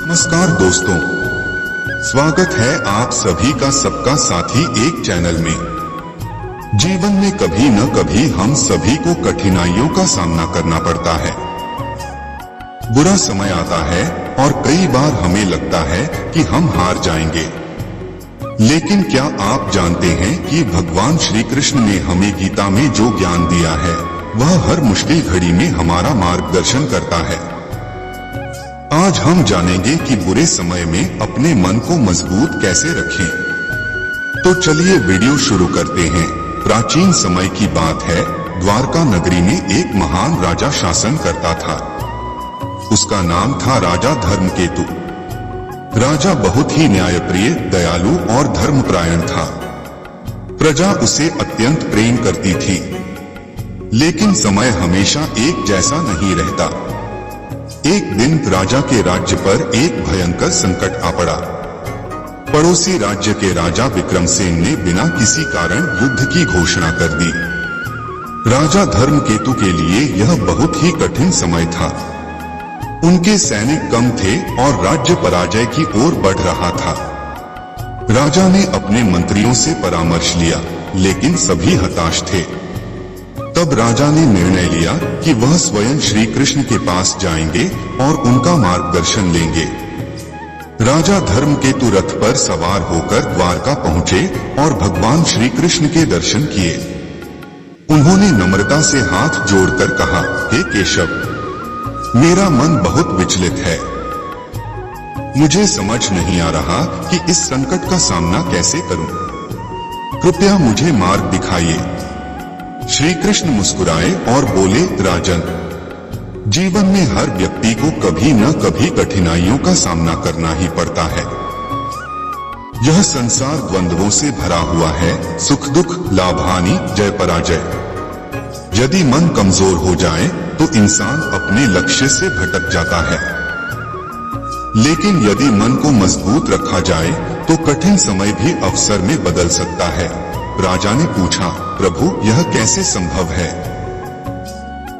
नमस्कार दोस्तों, स्वागत है आप सभी का सबका साथी एक चैनल में। जीवन में कभी न कभी हम सभी को कठिनाइयों का सामना करना पड़ता है। बुरा समय आता है और कई बार हमें लगता है कि हम हार जाएंगे। लेकिन क्या आप जानते हैं कि भगवान श्री कृष्ण ने हमें गीता में जो ज्ञान दिया है वह हर मुश्किल घड़ी में हमारा मार्गदर्शन करता है। आज हम जानेंगे कि बुरे समय में अपने मन को मजबूत कैसे रखें। तो चलिए वीडियो शुरू करते हैं। प्राचीन समय की बात है, द्वारका नगरी में एक महान राजा शासन करता था। उसका नाम था राजा धर्मकेतु। राजा बहुत ही न्यायप्रिय, दयालु और धर्मपरायण था। प्रजा उसे अत्यंत प्रेम करती थी। लेकिन समय हमेशा एक जैसा नहीं रहता। एक दिन राजा के राज्य पर एक भयंकर संकट आ पड़ा। पड़ोसी राज्य के राजा विक्रमसेन ने बिना किसी कारण युद्ध की घोषणा कर दी। राजा धर्मकेतु के लिए यह बहुत ही कठिन समय था। उनके सैनिक कम थे और राज्य पराजय की ओर बढ़ रहा था। राजा ने अपने मंत्रियों से परामर्श लिया, लेकिन सभी हताश थे। तब राजा ने निर्णय लिया कि वह स्वयं श्री कृष्ण के पास जाएंगे और उनका मार्गदर्शन लेंगे। राजा धर्मकेतु रथ पर सवार होकर द्वारका पहुंचे और भगवान श्री कृष्ण के दर्शन किए। उन्होंने नम्रता से हाथ जोड़कर कहा, हे केशव, मेरा मन बहुत विचलित है। मुझे समझ नहीं आ रहा कि इस संकट का सामना कैसे करूं। कृपया मुझे मार्ग दिखाइए। श्री कृष्ण मुस्कुराए और बोले, राजन, जीवन में हर व्यक्ति को कभी न कभी कठिनाइयों का सामना करना ही पड़ता है। यह संसार द्वंद्वों से भरा हुआ है, सुख दुख, लाभ हानि, जय पराजय। यदि मन कमजोर हो जाए तो इंसान अपने लक्ष्य से भटक जाता है। लेकिन यदि मन को मजबूत रखा जाए तो कठिन समय भी अवसर में बदल सकता है। राजा ने पूछा, प्रभु, यह कैसे संभव है?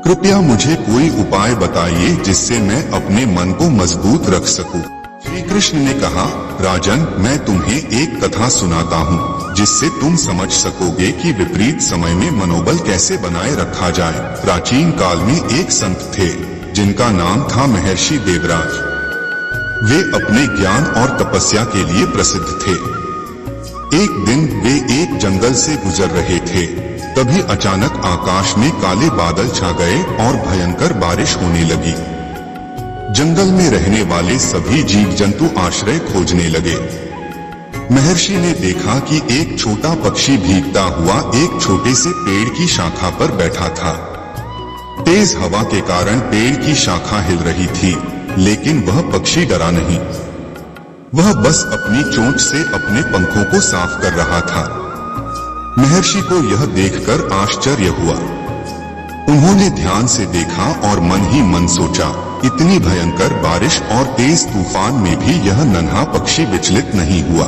कृपया मुझे कोई उपाय बताइए जिससे मैं अपने मन को मजबूत रख सकूं। श्री कृष्ण ने कहा, राजन, मैं तुम्हें एक कथा सुनाता हूँ जिससे तुम समझ सकोगे कि विपरीत समय में मनोबल कैसे बनाए रखा जाए। प्राचीन काल में एक संत थे जिनका नाम था महर्षि देवराज। वे अपने ज्ञान और तपस्या के लिए प्रसिद्ध थे। एक दिन वे एक जंगल से गुजर रहे थे। तभी अचानक आकाश में काले बादल छा गए और भयंकर बारिश होने लगी। जंगल में रहने वाले सभी जीव जंतु आश्रय खोजने लगे। महर्षि ने देखा कि एक छोटा पक्षी भीगता हुआ एक छोटे से पेड़ की शाखा पर बैठा था। तेज हवा के कारण पेड़ की शाखा हिल रही थी, लेकिन वह पक्षी डरा नहीं। वह बस अपनी चोंच से अपने पंखों को साफ कर रहा था। महर्षि को यह देखकर आश्चर्य हुआ। उन्होंने ध्यान से देखा और मन ही मन सोचा, इतनी भयंकर बारिश और तेज तूफान में भी यह नन्हा पक्षी विचलित नहीं हुआ।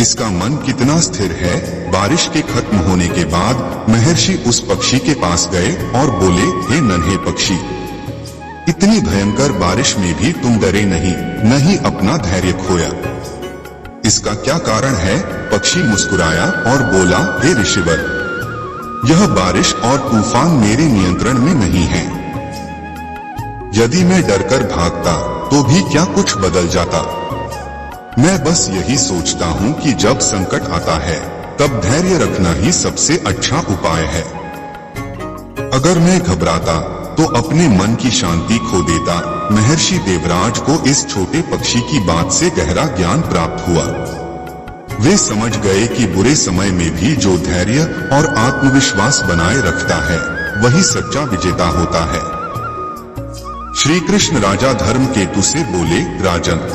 इसका मन कितना स्थिर है। बारिश के खत्म होने के बाद महर्षि उस पक्षी के पास गए और बोले, हे नन्हे पक्षी, इतनी भयंकर बारिश में भी तुम डरे नहीं, न ही अपना धैर्य खोया। इसका क्या कारण है? पक्षी मुस्कुराया और बोला, हे ऋषिवर, यह बारिश और तूफान मेरे नियंत्रण में नहीं है। यदि मैं डरकर भागता तो भी क्या कुछ बदल जाता। मैं बस यही सोचता हूँ कि जब संकट आता है तब धैर्य रखना ही सबसे अच्छा उपाय है। अगर मैं घबराता तो अपने मन की शांति खो देता। महर्षि देवराज को इस छोटे पक्षी की बात से गहरा ज्ञान प्राप्त हुआ। वे समझ गए कि बुरे समय में भी जो धैर्य और आत्मविश्वास बनाए रखता है वही सच्चा विजेता होता है। श्री कृष्ण राजा धर्मकेतु से बोले, राजन,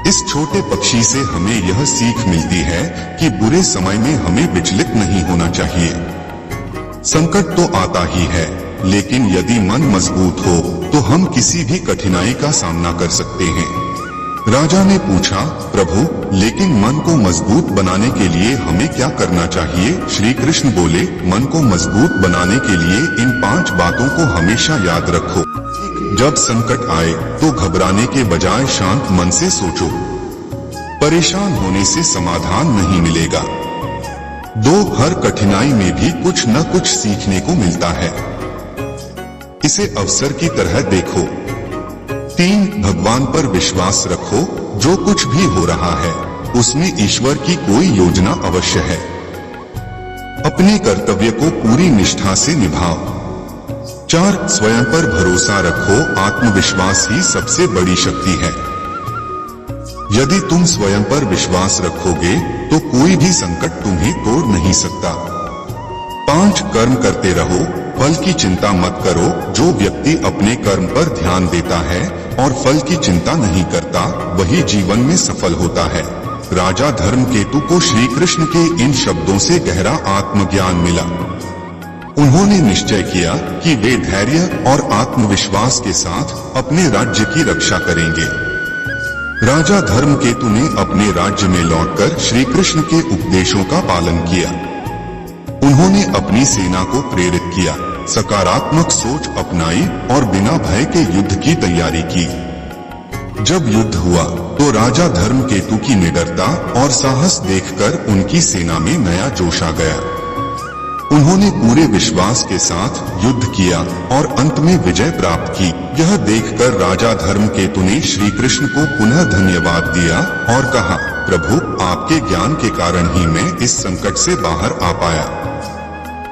इस छोटे पक्षी से हमें यह सीख मिलती है कि बुरे समय में हमें विचलित नहीं होना चाहिए। संकट तो आता ही है, लेकिन यदि मन मजबूत हो तो हम किसी भी कठिनाई का सामना कर सकते हैं। राजा ने पूछा, प्रभु, लेकिन मन को मजबूत बनाने के लिए हमें क्या करना चाहिए? श्री कृष्ण बोले, मन को मजबूत बनाने के लिए इन 5 बातों को हमेशा याद रखो। 1. जब संकट आए तो घबराने के बजाय शांत मन से सोचो। परेशान होने से समाधान नहीं मिलेगा। 2 हर कठिनाई में भी कुछ न कुछ सीखने को मिलता है, इसे अवसर की तरह देखो। 3 भगवान पर विश्वास रखो, जो कुछ भी हो रहा है उसमें ईश्वर की कोई योजना अवश्य है। अपने कर्तव्य को पूरी निष्ठा से निभाओ। 4 स्वयं पर भरोसा रखो, आत्मविश्वास ही सबसे बड़ी शक्ति है। यदि तुम स्वयं पर विश्वास रखोगे तो कोई भी संकट तुम्हें तोड़ नहीं सकता। 5 कर्म करते रहो, फल की चिंता मत करो। जो व्यक्ति अपने कर्म पर ध्यान देता है और फल की चिंता नहीं करता, वही जीवन में सफल होता है। राजा धर्मकेतु को श्री कृष्ण के इन शब्दों से गहरा आत्मज्ञान मिला। उन्होंने निश्चय किया कि वे धैर्य और आत्मविश्वास के साथ अपने राज्य की रक्षा करेंगे। राजा धर्मकेतु ने अपने राज्य में लौटकर श्री कृष्ण के उपदेशों का पालन किया। उन्होंने अपनी सेना को प्रेरित किया, सकारात्मक सोच अपनाई और बिना भय के युद्ध की तैयारी की। जब युद्ध हुआ तो राजा धर्मकेतु की निडरता और साहस देखकर उनकी सेना में नया जोश आ गया। उन्होंने पूरे विश्वास के साथ युद्ध किया और अंत में विजय प्राप्त की। यह देखकर राजा धर्मकेतु ने श्री कृष्ण को पुनः धन्यवाद दिया और कहा, प्रभु, आपके ज्ञान के कारण ही मैं इस संकट से बाहर आ पाया।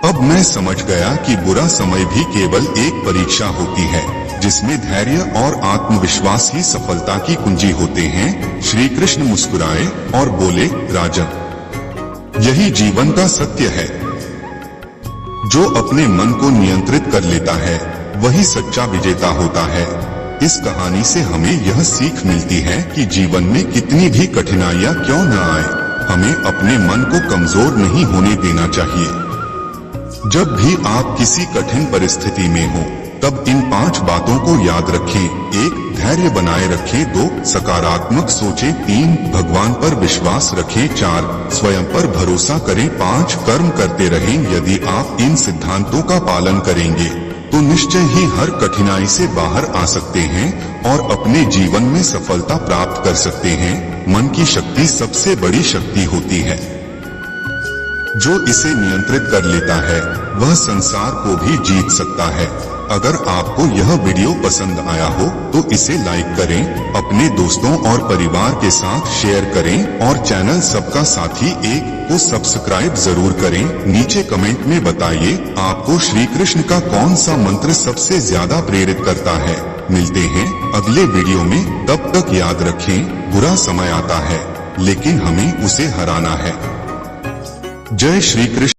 अब मैं समझ गया कि बुरा समय भी केवल एक परीक्षा होती है, जिसमें धैर्य और आत्मविश्वास ही सफलता की कुंजी होते हैं। श्री कृष्ण मुस्कुराए और बोले, राजन, यही जीवन का सत्य है। जो अपने मन को नियंत्रित कर लेता है वही सच्चा विजेता होता है। इस कहानी से हमें यह सीख मिलती है कि जीवन में कितनी भी कठिनाइयां क्यों न आए, हमें अपने मन को कमजोर नहीं होने देना चाहिए। जब भी आप किसी कठिन परिस्थिति में हो तब इन 5 बातों को याद रखें। 1 धैर्य बनाए रखें। 2 सकारात्मक सोचें। 3 भगवान पर विश्वास रखें। 4 स्वयं पर भरोसा करें। 5 कर्म करते रहें। यदि आप इन सिद्धांतों का पालन करेंगे तो निश्चय ही हर कठिनाई से बाहर आ सकते हैं और अपने जीवन में सफलता प्राप्त कर सकते हैं। मन की शक्ति सबसे बड़ी शक्ति होती है। जो इसे नियंत्रित कर लेता है वह संसार को भी जीत सकता है। अगर आपको यह वीडियो पसंद आया हो तो इसे लाइक करें, अपने दोस्तों और परिवार के साथ शेयर करें और चैनल सबका साथी 1 को सब्सक्राइब जरूर करें। नीचे कमेंट में बताइए आपको श्री कृष्ण का कौन सा मंत्र सबसे ज्यादा प्रेरित करता है। मिलते हैं अगले वीडियो में, तब तक याद रखें, बुरा समय आता है लेकिन हमें उसे हराना है। जय श्री कृष्ण।